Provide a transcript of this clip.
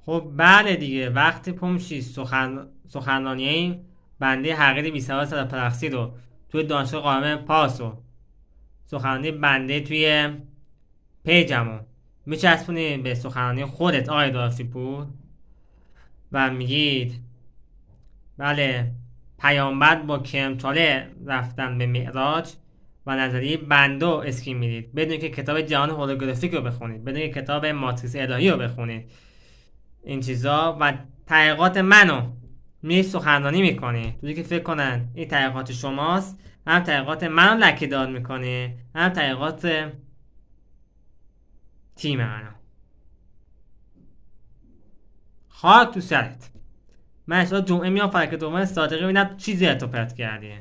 خب بله دیگه، وقتی پمشی سخنرانی این بنده حقیر بی‌سواد پرخسی رو توی دانشگاه قائم پاس و سخنرانی بنده توی پیجمو میچسبونی به سخنرانی خودت آقای دارسی پور و میگید بله پیامبر با کرمچاله رفتن به معراج و نظریه بندو اسکی میدید بدون که کتاب جهان هولوگرافیک رو بخونید، بدون که کتاب ماتریس الهی رو بخونید، این چیزا و تحقیقات منو می سخنرانی میکنه توی که فکر کنن این تحقیقات شماست، هم تحقیقات منو لکه دار میکنه، هم تحقیقات تیم منو. خاک تو سرت. من اشتاد جمعه میام فلک دوم صادقی ببینم چیزی تو پرت کردی.